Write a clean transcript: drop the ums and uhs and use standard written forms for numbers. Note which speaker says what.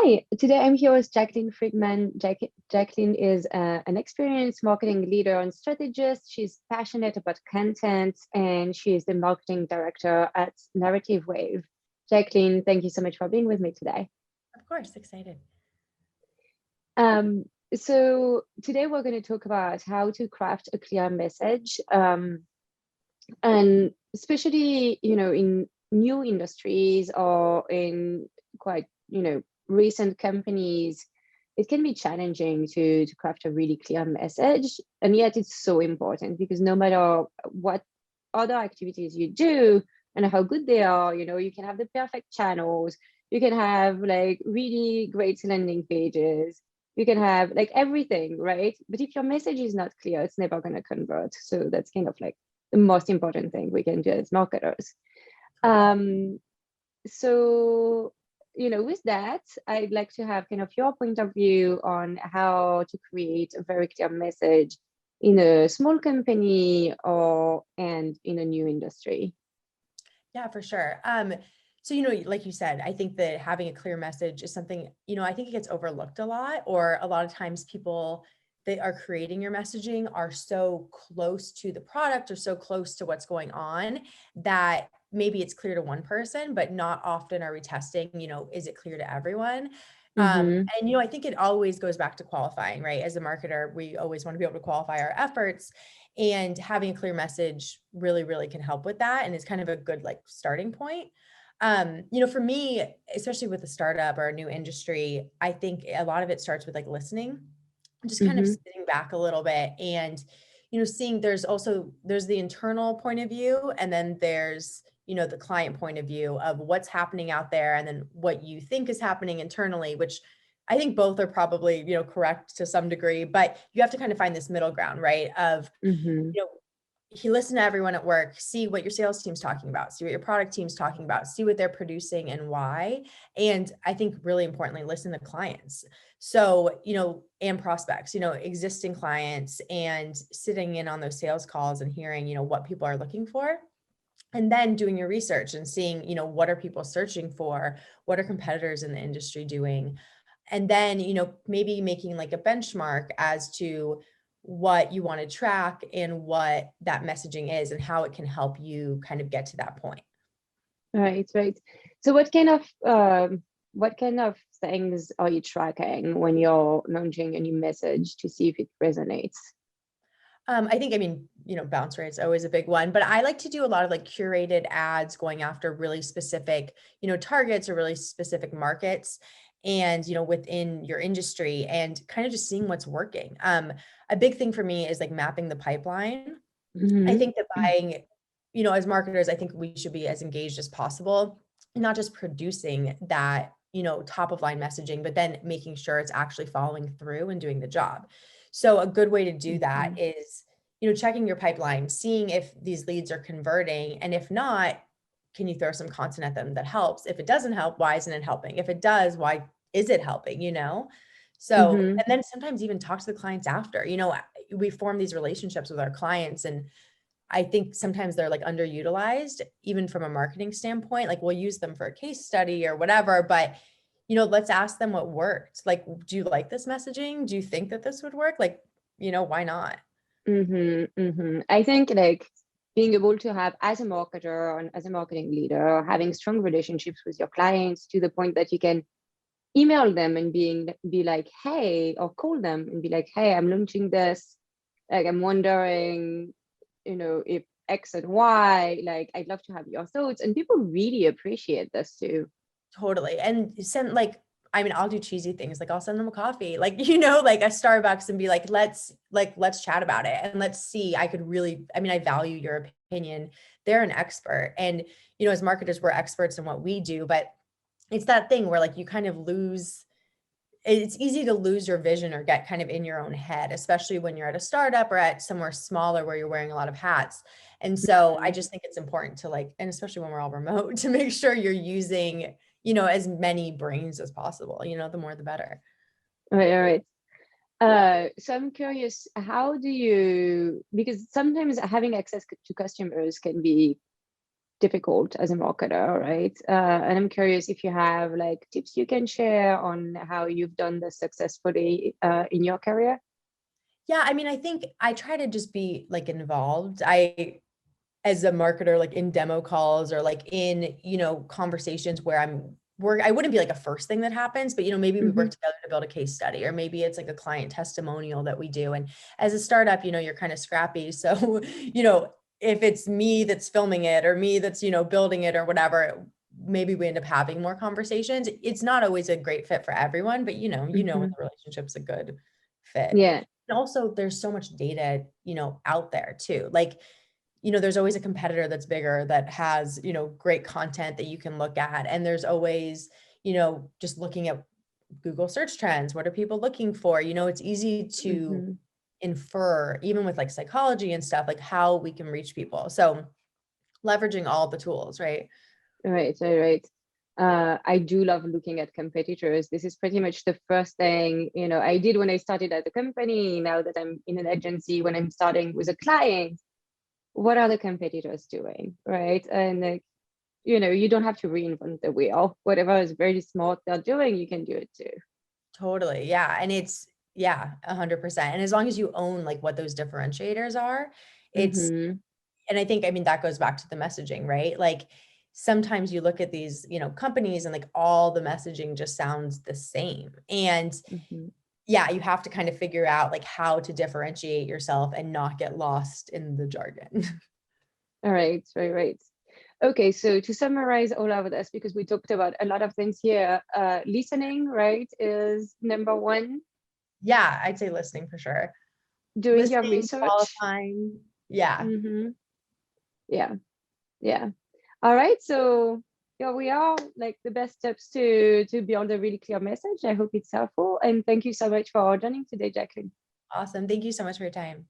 Speaker 1: Hi, today I'm here with Jacqueline Friedman. Jacqueline is an experienced marketing leader and strategist. She's passionate about content and she is the marketing director at Narrative Wave. Jacqueline, thank you so much for being with me today.
Speaker 2: Of course, excited.
Speaker 1: So today we're going to talk about how to craft a clear message, and especially, in new industries or in quite, recent companies, it can be challenging to craft a really clear message. And yet it's so important because no matter what other activities you do and how good they are, you can have the perfect channels, you can have like really great landing pages, you can have like everything, right? But if your message is not clear, it's never going to convert. So that's kind of like the most important thing we can do as marketers. So, with that, I'd like to have kind of your point of view on how to create a very clear message in a small company and in a new industry.
Speaker 2: Yeah, for sure. So, like you said, I think that having a clear message is something, I think it gets overlooked a lot, or a lot of times people that are creating your messaging are so close to the product or so close to what's going on that maybe it's clear to one person, but not often are we testing, is it clear to everyone?
Speaker 1: Mm-hmm.
Speaker 2: And, I think it always goes back to qualifying, right? As a marketer, we always want to be able to qualify our efforts, and having a clear message really, really can help with that. And is kind of a good like starting point. For me, especially with a startup or a new industry, I think a lot of it starts with like listening, just kind of
Speaker 1: Mm-hmm.
Speaker 2: sitting back a little bit and, seeing there's the internal point of view, and then there's, the client point of view of what's happening out there, and then what you think is happening internally, which I think both are probably, correct to some degree, but you have to kind of find this middle ground, right? Of,
Speaker 1: Mm-hmm.
Speaker 2: you know, you listen to everyone at work, see what your sales team's talking about, see what your product team's talking about, see what they're producing and why. And I think really importantly, listen to clients. So, and prospects, existing clients, and sitting in on those sales calls and hearing, what people are looking for. And then doing your research and seeing, what are people searching for? What are competitors in the industry doing? And then, maybe making like a benchmark as to what you want to track and what that messaging is and how it can help you kind of get to that point.
Speaker 1: Right, right. So what kind of things are you tracking when you're launching a new message to see if it resonates?
Speaker 2: I think, bounce rate is always a big one, but I like to do a lot of like curated ads going after really specific, targets or really specific markets and, within your industry, and kind of just seeing what's working. A big thing for me is like mapping the pipeline. I
Speaker 1: Mm-hmm.
Speaker 2: think that buying, as marketers, I think we should be as engaged as possible, and not just producing that, top of line messaging, but then making sure it's actually following through and doing the job. So a good way to do that is, checking your pipeline, seeing if these leads are converting. And if not, can you throw some content at them that helps? If it doesn't help, why isn't it helping? If it does, why is it helping? So,
Speaker 1: Mm-hmm.
Speaker 2: and then sometimes even talk to the clients after, we form these relationships with our clients, and I think sometimes they're like underutilized, even from a marketing standpoint. Like we'll use them for a case study or whatever, but let's ask them what worked. Like, do you like this messaging? Do you think that this would work? Like, why not?
Speaker 1: Mm-hmm, mm-hmm. I think like being able to have as a marketer and as a marketing leader, having strong relationships with your clients to the point that you can email them and be like, hey, or call them and be like, hey, I'm launching this. Like I'm wondering, if X and Y, like I'd love to have your thoughts. And people really appreciate this too.
Speaker 2: Totally. And send like, I'll do cheesy things. Like I'll send them a coffee, like, like a Starbucks, and be like, let's chat about it. And let's see, I value your opinion. They're an expert. And, as marketers, we're experts in what we do, but it's that thing where like you kind of lose, it's easy to lose your vision or get kind of in your own head, especially when you're at a startup or at somewhere smaller where you're wearing a lot of hats. And so I just think it's important to like, and especially when we're all remote, to make sure you're using, as many brains as possible, the more the better.
Speaker 1: All right, all right. So I'm curious, how do you, because sometimes having access to customers can be difficult as a marketer, right? And I'm curious if you have like tips you can share on how you've done this successfully in your career.
Speaker 2: Yeah, I mean, I think I try to just be like involved. As a marketer, like in demo calls or like in, conversations where I wouldn't be like a first thing that happens, but maybe we
Speaker 1: Mm-hmm.
Speaker 2: work together to build a case study, or maybe it's like a client testimonial that we do. And as a startup, you're kind of scrappy. So, if it's me that's filming it or me that's, building it or whatever, maybe we end up having more conversations. It's not always a great fit for everyone, but when
Speaker 1: Mm-hmm.
Speaker 2: the relationship's a good fit.
Speaker 1: Yeah.
Speaker 2: And also there's so much data, out there too. Like, there's always a competitor that's bigger that has, great content that you can look at. And there's always, just looking at Google search trends. What are people looking for? It's easy to
Speaker 1: Mm-hmm.
Speaker 2: infer, even with like psychology and stuff, like how we can reach people. So leveraging all the tools, right?
Speaker 1: Right, right. I do love looking at competitors. This is pretty much the first thing, I did when I started at the company. Now that I'm in an agency, when I'm starting with a client, what are the competitors doing, right? And like, you don't have to reinvent the wheel. Whatever is very smart they're doing, you can do it too.
Speaker 2: Totally. Yeah. And yeah, 100%. And as long as you own like what those differentiators are, it's,
Speaker 1: Mm-hmm.
Speaker 2: and I mean, that goes back to the messaging, right? Like sometimes you look at these, companies and like all the messaging just sounds the same. And
Speaker 1: Mm-hmm.
Speaker 2: yeah, you have to kind of figure out like how to differentiate yourself and not get lost in the jargon.
Speaker 1: All right, right, right. Okay, so to summarize all of this, because we talked about a lot of things here, listening, right, is number one.
Speaker 2: Yeah, I'd say listening for sure.
Speaker 1: Doing your
Speaker 2: Listening,
Speaker 1: research.
Speaker 2: qualifying. Yeah.
Speaker 1: Mm-hmm. Yeah, yeah. All right, so here we are, like the best steps to build a really clear message. I hope it's helpful, and thank you so much for joining today, Jacqueline.
Speaker 2: Awesome. Thank you so much for your time.